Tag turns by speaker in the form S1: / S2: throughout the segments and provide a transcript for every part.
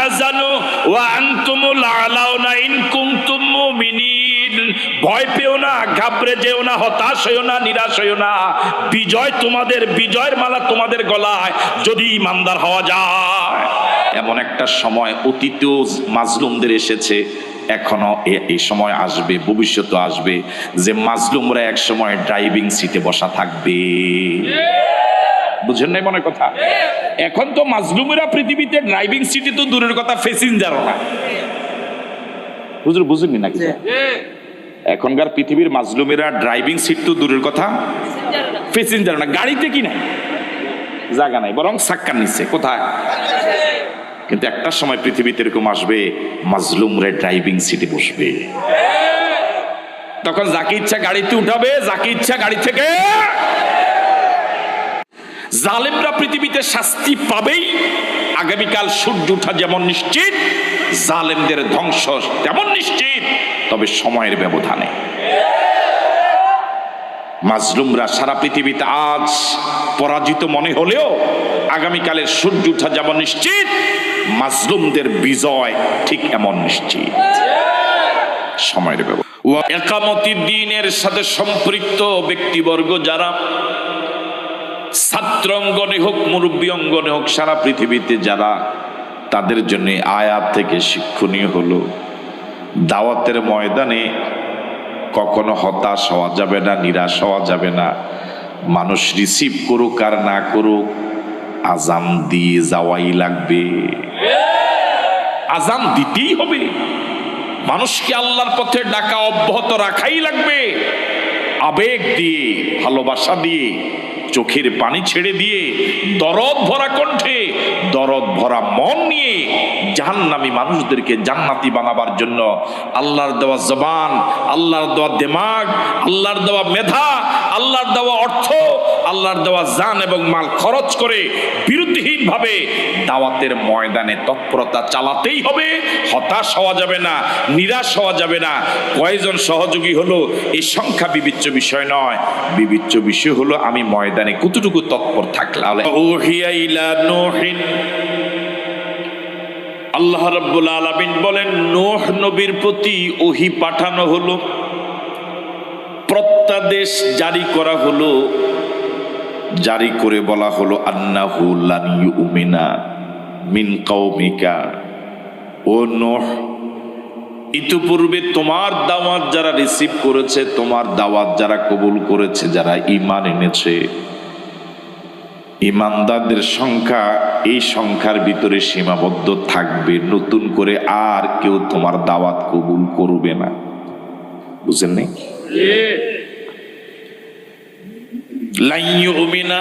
S1: তাহজানু ওয়া আনতুমুল আলাউনা ইন কুনতুম মুমিনিন। ভয় পেও না, ঘাবড়ে যেও না, হতাশ হইও না, নিরাশ হইও না। বিজয় তোমাদের, বিজয়ের মালা তোমাদের গলায় যদি ইমানদার হওয়া যায়। এমন একটা সময় অতীতেও মাজলুমদের এসেছে, এখনো এই সময় আসবে, ভবিষ্যতে আসবে যে মাজলুমরা এক সময় ড্রাইভিং সিটে বসা থাকবে। বুঝেন নাই মনে কথা? এখন তো মাজলুমেরা পৃথিবীতে ড্রাইভিং সিটে তো দূরের কথা, প্যাসেঞ্জারও না। হুজুর বুঝেননি নাকি? এখনকার পৃথিবীর মাজলুমেরা ড্রাইভিং সিট তো দূরের কথা, প্যাসেঞ্জার না। গাড়িতে কি নাই, জায়গা নাই, বরং সাক্কার নিচ্ছে। কোথায়? কিন্তু একটা সময় পৃথিবীতে এরকম আসবে, মাজলুমরা ড্রাইভিং সিটে বসবে। তখন যাকে ইচ্ছা গাড়িতে উঠাবে, যাকে ইচ্ছা গাড়ি থেকে। জালেমরা পৃথিবীতে শাস্তি পাবেই। আগামীকাল সূর্য ওঠা যেমন নিশ্চিত, জালেমদের ধ্বংস তেমন নিশ্চিত, তবে সময়ের ব্যবধানে। মাজলুমরা সারা পৃথিবীতে আজ পরাজিত মনে হলেও আগামীকালের সূর্য ওঠা যেমন নিশ্চিত, মাজলুমদের বিজয় ঠিক এমন নিশ্চিত। সময়ের ব্যবধান। একামতি দ্বীনের সাথে সম্পৃক্ত ব্যক্তিবর্গ যারা, ছাত্র অঙ্গনে হোক, মুরব্বী অঙ্গনে হোক, সারা পৃথিবীতে যারা, তাদের জন্য আয়াত থেকে শিক্ষণীয় হলো দাওয়াতের ময়দানে কখনো হতাশ হওয়া যাবে না, নিরাশ হওয়া যাবে না। মানুষ রিসিভ করুক আর না করুক, আজান দিয়ে যাওয়াই লাগবে, আজান দিতেই হবে। মানুষকে আল্লাহর পথে ডাকা অব্যাহত রাখাই লাগবে। আবেগ দিয়ে, ভালোবাসা দিয়ে, চোখের পানি ছেড়ে দিয়ে, দরদ ভরা কণ্ঠে, দরদ ভরা মন নিয়ে জাহান্নামী মানুষদেরকে জান্নাতি বানাবার জন্য আল্লাহর দেওয়া জবান, আল্লাহর দেওয়া দিমাগ, আল্লাহর দেওয়া মেধা, আল্লাহর দেওয়া অর্থ, আল্লাহর দেওয়া জান এবং মাল খরচ করে বিরুদ্ধহীন ভাবে দাওয়াতের ময়দানে তৎপরতা চালাতেই হবে। হতাশ হওয়া যাবে না, নিরাশ হওয়া যাবে না। কয়জন সহযোগী হলো এই সংখ্যা বিবেচ্য বিষয় নয়, বিবেচ্য বিষয় হলো আমি ময়দানে কতটুকু তৎপর থাকলাম। আল্লাহ রাব্বুল আলামিন বলেন, নূহ নবীর প্রতি ওহী পাঠানো হলো, প্রত্যাদেশ জারি করা হলো, জারি করে বলা হলো আন্নাহু লান ইউমিনা মিন কওমিকা। ও নূহ, ইতিপূর্বে তোমার দাওয়াত যারা রিসিভ করেছে, তোমার দাওয়াত যারা কবুল করেছে, যারা ঈমান এনেছে, ঈমানদারদের সংখ্যা এই সংখ্যার ভিতরে সীমাবদ্ধ থাকবে। নতুন করে আর কেউ তোমার দাওয়াত কবুল করবে না। বুঝেন নাই? লান ইউমিনা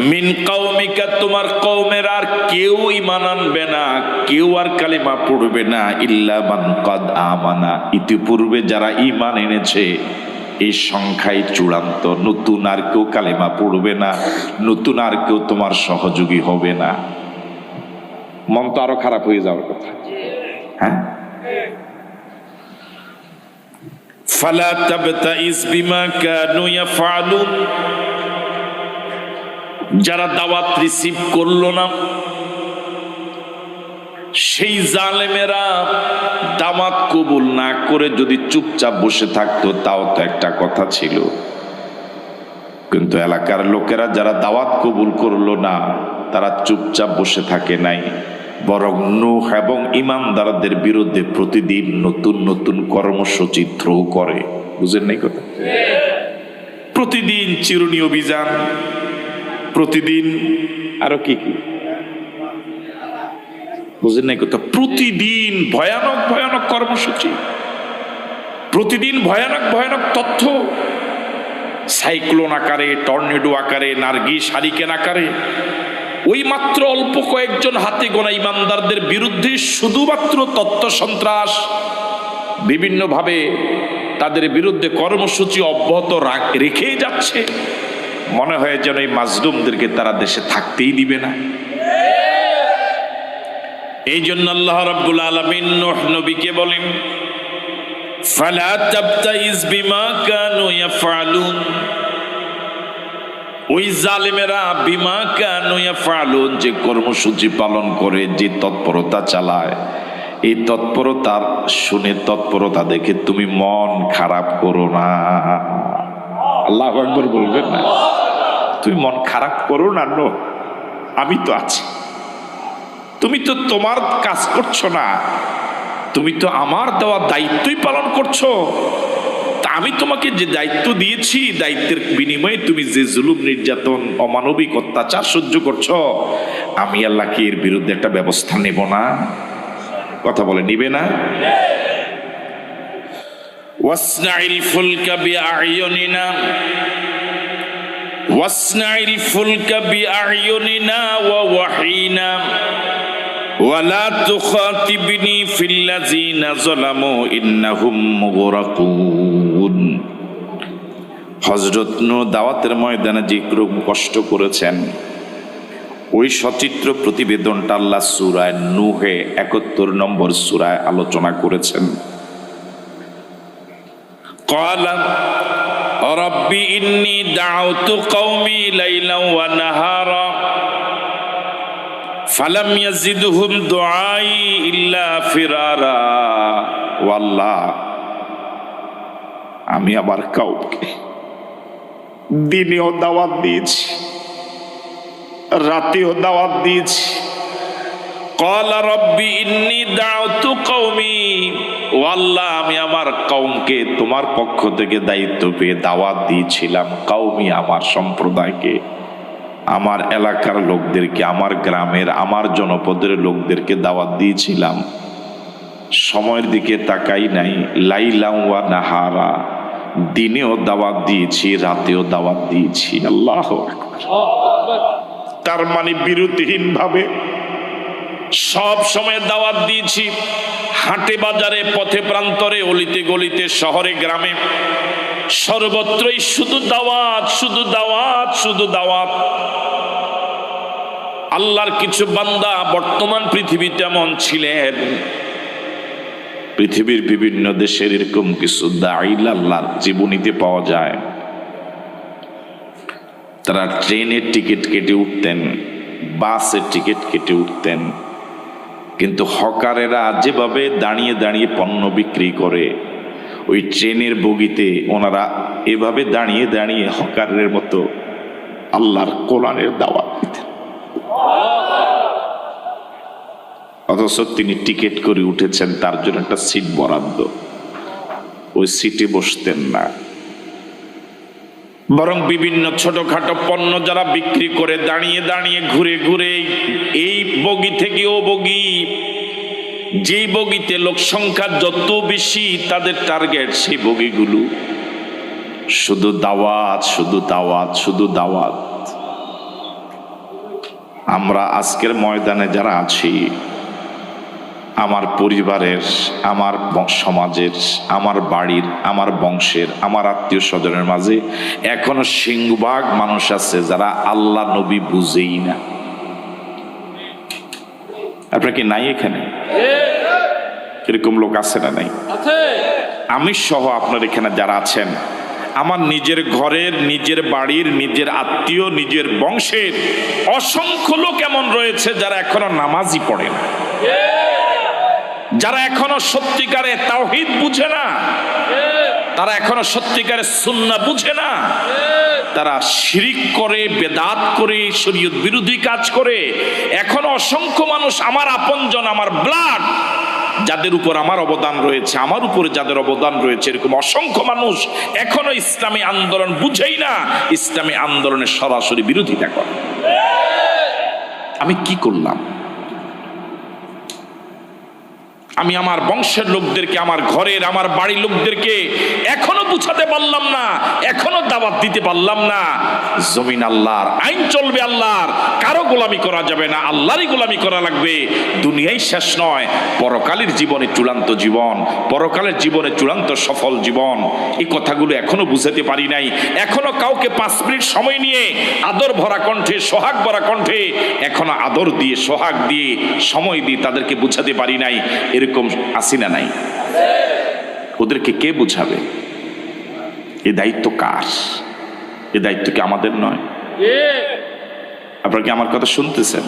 S1: মিন কওমিকা, তোমার কওমের আর কেউ ঈমান আনবে না, কেউ আর কালিমা পড়বে না, ইল্লা মান কাদ আমানা, ইতিপূর্বে যারা ঈমান এনেছে। এই সংখ্যাই চূড়ান্ত। নতুন আর কেউ কালিমা পড়বে না, নতুন আর কেউ তোমার সহযোগী হবে না। মন তো আরো খারাপ হয়ে যাওয়ার কথা। হ্যাঁ, ফালা তাবতাইস বিমা কানু ইয়াফআলুন, যারা দাওয়াত রিসিভ করলো না, সেই জালেমেরা দাওয়াত কবুল না করে যদি চুপচাপ বসে থাকতো তাও তো একটা কথা ছিল। কিন্তু এলাকার লোকেরা যারা দাওয়াত কবুল করলো না, তারা চুপচাপ বসে থাকে নাই, বরং নূহ এবং ঈমানদারদের বিরুদ্ধে প্রতিদিন নতুন নতুন কর্মসূচি থ্রো করে। বুঝেন নাই কথা? প্রতিদিন চিরুনি অভিযান, প্রতিদিন আরো কি কি, বুঝেন নাই কথা? প্রতিদিন ভয়ানক ভয়ানক কর্মসূচি, প্রতিদিন ভয়ানক ভয়ানক তথ্য, সাইক্লোন আকারে, টর্নেডো আকারে, নার্গিস হারিকেন আকারে। ওই মাত্র অল্প কয়েকজন হাতে গোনা ঈমানদারদের বিরুদ্ধে শুধুমাত্র তথ্য সন্ত্রাস, বিভিন্নভাবে তাদের বিরুদ্ধে কর্মসূচি অব্যাহত রেখেই যাচ্ছে। মনে হয় যেন এই মাজলুমদেরকে তারা দেশে থাকতেই দিবে না। এই জন্য আল্লাহ রাব্বুল আলামিন নূহ নবীকে বলেন, ফালা তাবতাইস বিমা কানু ইয়াফআলুন, ওই জালেমেরা বিমা কানু ইয়াফআলুন, যে কর্মসূচি পালন করে, যে তৎপরতা চালায়, এই তৎপরতা শুনে, তৎপরতা দেখে তুমি মন খারাপ করো না। আল্লাহু আকবার বলবেন না? তুমি মন খারাপ করো না, নো, আমি তো আছি। তুমি তো তোমার কাজ করছো না, তুমি তো আমার দেওয়া দায়িত্বই পালন করছো। তা আমি তোমাকে যে দায়িত্ব দিয়েছি, দায়িত্বের বিনিময়ে তুমি যে জুলুম, নির্যাতন, অমানবিক অত্যাচার সহ্য করছো, আমি আল্লাহ কি এর বিরুদ্ধে একটা ব্যবস্থা নেব না? কথা বলে, নিবে না? ওয়াসনাইল ফুলকা বিআইয়ুনিনা ওয়াসনাইল ফুলকা বিআইয়ুনিনা ওয়া ওয়াহিনা ওয়ালা তুখাতিবনি ফিল্লাযিনা যালামু ইন্নাহুম মুগরাকুন। হযরত নূহ দাওয়াতের ময়দানে যে কষ্ট করেছেন, ওই সচিত্র প্রতিবেদনটা আল্লাহ সূরা নূহে ৭১ নম্বর সূরায় আলোচনা করেছেন। ক্বালা রাব্বি ইন্নী দাউতু কওমি লাইলান ওয়া নাহারা ফালাম ইয়াজিদহুম দুআই ইল্লা ফিরারা। ও আল্লাহ, আমি আমার কাউকে দিনেও দাওয়াত দিয়েছি, রাতেও দাওয়াত দিয়েছি। ক্বালা রাব্বি ইন্নী দাউতু কওমি, ও আল্লাহ, আমি আমার কওমকে তোমার পক্ষ থেকে দায়িত্ব পেয়ে দাওয়াত দিয়েছিলাম। কওমি, আমার সম্প্রদায়কে, আমার এলাকার লোকদেরকে, আমার গ্রামের, আমার জনপদের লোকদেরকে দাওয়াত দিয়েছিলাম। সময়ের দিকে তাকাই নাই। লাইলা ওয়া নাহারা, দিনেও দাওয়াত দিয়েছি, রাতেও দাওয়াত দিয়েছি। আল্লাহু আকবার। তার মানে বিরতিহীন ভাবে সব সময় দাওয়াত দিয়েছি। হাটে বাজারে, পথে প্রান্তরে, অলিতে গলিতে, শহরে গ্রামে, সর্বত্রই শুধু দাওয়াত, শুধু দাওয়াত, শুধু দাওয়াত। আল্লাহর কিছু বান্দা বর্তমান পৃথিবীতে এমন ছিলেন, পৃথিবীর বিভিন্ন দেশের এরকম কিছু দাঈল আল্লাহর জীবনীতে পাওয়া যায়। তারা ট্রেনের টিকিট কেটে উঠতেন, বাসের টিকিট কেটে উঠতেন, কিন্তু হকারেরা যেভাবে দাঁড়িয়ে দাঁড়িয়ে পণ্য বিক্রি করে, ওই ট্রেনের বগিতে ওনারা এভাবে দাঁড়িয়ে দাঁড়িয়ে হকারের মতো আল্লাহর কোরআনের দাওয়াত দিতেন। অথচ তিনি টিকিট করে উঠেছেন, তার জন্য একটা সিট বরাদ্দ, ওই সিটে বসতেন না, বরং বিভিন্ন ছোটখাটো পণ্য যারা বিক্রি করে দাঁড়িয়ে দাঁড়িয়ে ঘুরে ঘুরে এই বগি থেকে ও বগি, যেই বগিতে লোক সংখ্যা যত বেশি তাদের টার্গেট সেই বগিগুলো, শুধু দাওয়াত, শুধু দাওয়াত, শুধু দাওয়াত। আমরা আজকের ময়দানে যারা আছি, আমার পরিবারের, আমার সমাজের, আমার বাড়ির, আমার বংশের, আমার আত্মীয় স্বজনের মাঝে এখনো সিংহভাগ মানুষ আছে যারা আল্লাহ নবী বুঝেই না। আপনার কি নাই এখানে? এরকম লোক আছে না নাই? আমি সহ আপনার এখানে যারা আছেন, আমার নিজের ঘরের, নিজের বাড়ির, নিজের আত্মীয়, নিজের বংশের অসংখ্য লোক এমন রয়েছে যারা এখনো নামাজই পড়ে না, যারা এখনো সত্যিকারে তাওহীদ বুঝে না, তারা এখনো সত্যিকারে সুন্নাহ বুঝে না, তারা শিরিক করে, বেদাত করে, শরীয়ত বিরোধী কাজ করে। এখনো অসংখ্য মানুষ, আমার আপনজন, আমার ব্লাড, যাদের উপর আমার অবদান রয়েছে, আমার উপরে যাদের অবদান রয়েছে, এরকম অসংখ্য মানুষ এখনো ইসলামী আন্দোলন বুঝেই না, ইসলামী আন্দোলনের সরাসরি বিরোধিতা করে। আমি কি করলাম? আমি আমার বংশের লোকদেরকে, আমার ঘরের, আমার বাড়ির লোকদেরকে এখনো বুঝাতে পারলাম না, এখনো দাওয়াত দিতে পারলাম না। জমিন আল্লাহর, আইন চলবে আল্লাহর, কারো গোলামি করা যাবে না, আল্লাহরই গোলামি করা লাগবে। দুনিয়াই শেষ নয়, পরকালের জীবনে চূড়ান্ত জীবন, পরকালের জীবনে চূড়ান্ত সফল জীবন। এই কথাগুলো এখনো বুঝাতে পারি নাই। এখনো কাউকে 5 মিনিট সময় নিয়ে আদর ভরা কণ্ঠে, সোহাগ ভরা কণ্ঠে, এখনো আদর দিয়ে, সোহাগ দিয়ে, সময় দিয়ে তাদেরকে বুঝাতে পারি নাই। এরকম আসি না নাই? ওদেরকে কে বুঝাবে? এই দায়িত্ব কার? এই দায়িত্ব কি আমাদের নয়? আপনারা কি আমার কথা শুনতেছেন?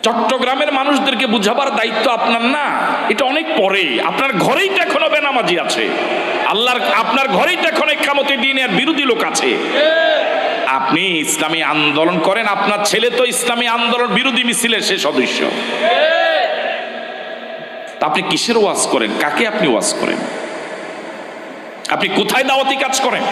S1: চট্টগ্রামের মানুষদেরকে বুঝাবার দায়িত্ব আপনার না, এটা অনেক পরে। আপনার ঘরেই তো এখনো বেনামাজি আছে, আল্লাহর আপনার ঘরেই তো এখন ইকামতে দ্বীনের বিরোধী লোক আছে। আপনি ইসলামী আন্দোলন করেন, আপনার ছেলে তো ইসলামী আন্দোলন বিরোধী মিছিলের সে সদস্য। তা আপনি কিসের ওয়াজ করেন? কাকে আপনি ওয়াজ করেন? আপনি কোথায় দাওয়াতি কাজ করেন?